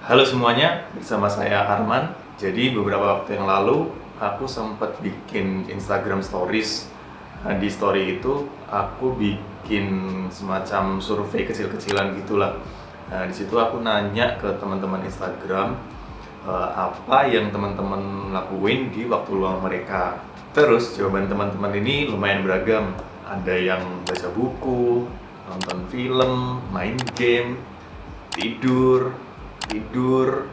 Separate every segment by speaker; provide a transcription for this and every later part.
Speaker 1: Halo semuanya, bersama saya Arman. Jadi beberapa waktu yang lalu aku sempat bikin Instagram Stories. Nah, di story itu aku bikin semacam survei kecil-kecilan gitulah. Nah, di situ aku nanya ke teman-teman Instagram apa yang teman-teman lakuin di waktu luang mereka. Terus jawaban teman-teman ini lumayan beragam. Ada yang baca buku, nonton film, main game, tidur, tidur,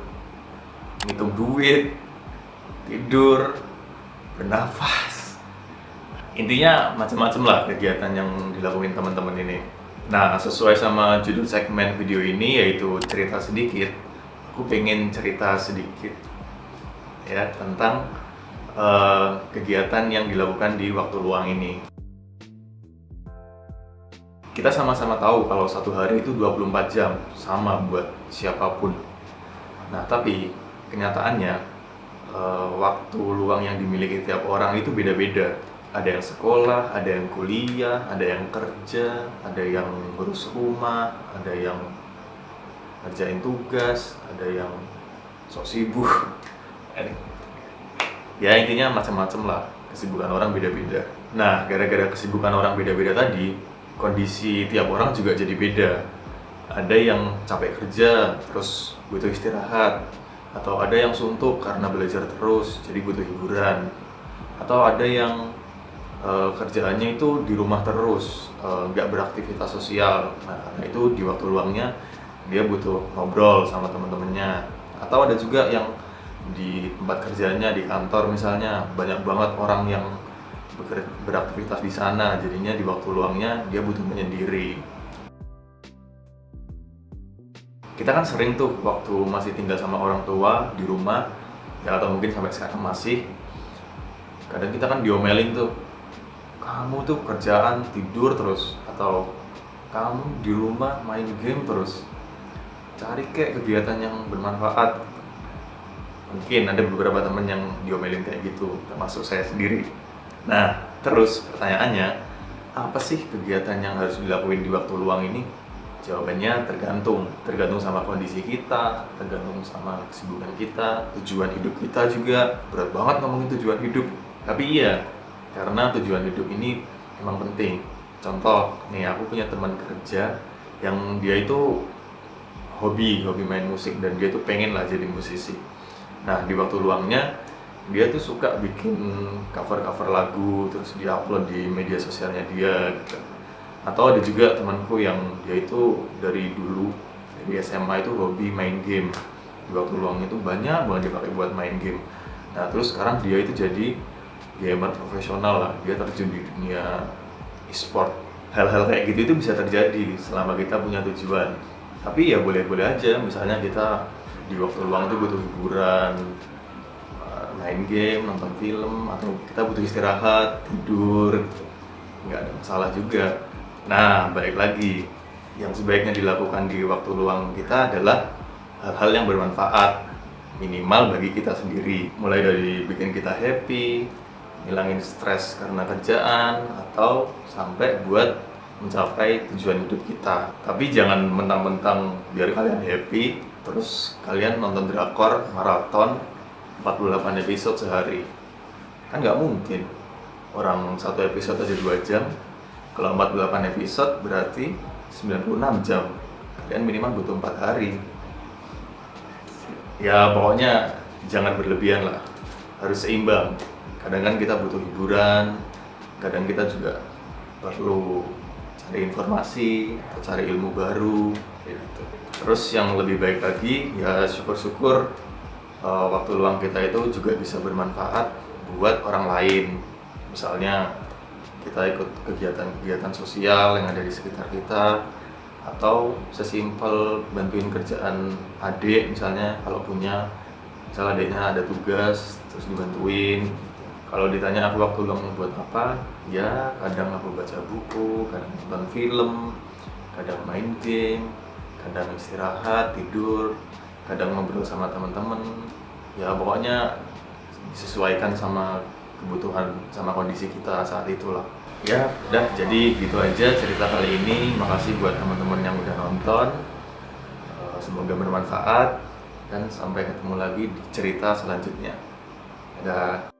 Speaker 1: ngitung duit, tidur, bernafas. Intinya macam-macam lah kegiatan yang dilakuin teman-teman ini. Nah, sesuai sama judul segmen video ini yaitu cerita sedikit, aku pengen cerita sedikit ya tentang kegiatan yang dilakukan di waktu luang ini. Kita sama-sama tahu kalau satu hari itu 24 jam, sama buat siapapun. Nah, tapi kenyataannya waktu luang yang dimiliki tiap orang itu beda-beda. Ada yang sekolah, ada yang kuliah, ada yang kerja, ada yang ngurus rumah, ada yang ngerjain tugas, ada yang sok sibuk. Ya intinya macam-macam lah, kesibukan orang beda-beda. Nah, gara-gara kesibukan orang beda-beda tadi, kondisi tiap orang juga jadi beda. Ada yang capek kerja, terus butuh istirahat. Atau ada yang suntuk karena belajar terus, jadi butuh hiburan. Atau ada yang kerjaannya itu di rumah terus, nggak beraktivitas sosial. Nah, karena itu di waktu luangnya dia butuh ngobrol sama teman-temannya. Atau ada juga yang di tempat kerjanya, di kantor misalnya, banyak banget orang yang beraktivitas di sana, jadinya di waktu luangnya dia butuh menyendiri. Kita kan sering tuh waktu masih tinggal sama orang tua di rumah, ya atau mungkin sampai sekarang masih, kadang kita kan diomelin tuh, kamu tuh kerjaan tidur terus, atau kamu di rumah main game terus, cari kek kegiatan yang bermanfaat. Mungkin ada beberapa temen yang diomelin kayak gitu, termasuk saya sendiri. Nah, terus pertanyaannya, apa sih kegiatan yang harus dilakuin di waktu luang ini? Jawabannya tergantung sama kondisi kita, tergantung sama kesibukan kita, tujuan hidup kita juga. Berat banget ngomongin tujuan hidup, tapi iya, karena tujuan hidup ini emang penting. Contoh, nih aku punya teman kerja yang dia itu hobi main musik dan dia tuh pengen lah jadi musisi. Nah, di waktu luangnya dia tuh suka bikin cover-cover lagu terus diupload di media sosialnya dia gitu. Atau ada juga temanku yang dia itu dari dulu dari SMA itu hobi main game. Di waktu luangnya itu banyak banget dipakai buat main game. Nah, terus sekarang dia itu jadi gamer profesional lah. Dia terjun di dunia e-sport. Hal-hal kayak gitu itu bisa terjadi selama kita punya tujuan. Tapi ya boleh-boleh aja, misalnya kita di waktu luang itu butuh hiburan, main game, nonton film, atau kita butuh istirahat, tidur, nggak ada masalah juga. Nah, balik lagi, yang sebaiknya dilakukan di waktu luang kita adalah hal-hal yang bermanfaat, minimal bagi kita sendiri. Mulai dari bikin kita happy, ngilangin stres karena kerjaan, atau sampai buat mencapai tujuan hidup kita. Tapi jangan mentang-mentang biar kalian happy, terus kalian nonton drakor, maraton, 48 episode sehari. Kan nggak mungkin. Orang satu episode aja 2 jam. Kalau 48 episode berarti 96 jam. Kalian minimal butuh 4 hari. Ya pokoknya jangan berlebihan lah. Harus seimbang. Kadang kan kita butuh hiburan, kadang kita juga perlu cari informasi, atau cari ilmu baru gitu. Terus yang lebih baik lagi, ya syukur-syukur waktu luang kita itu juga bisa bermanfaat buat orang lain. Misalnya kita ikut kegiatan-kegiatan sosial yang ada di sekitar kita, atau sesimpel bantuin kerjaan adik misalnya, kalau punya, misalnya adiknya ada tugas terus dibantuin. Kalau ditanya aku waktu luang buat apa, ya kadang aku baca buku, kadang nonton film, kadang main game, kadang istirahat, tidur, kadang ngobrol sama teman-teman. Ya pokoknya disesuaikan sama kebutuhan sama kondisi kita saat itulah. Ya udah, jadi gitu aja cerita kali ini. Makasih buat teman-teman yang udah nonton, semoga bermanfaat. dan sampai ketemu lagi di cerita selanjutnya. Dadah.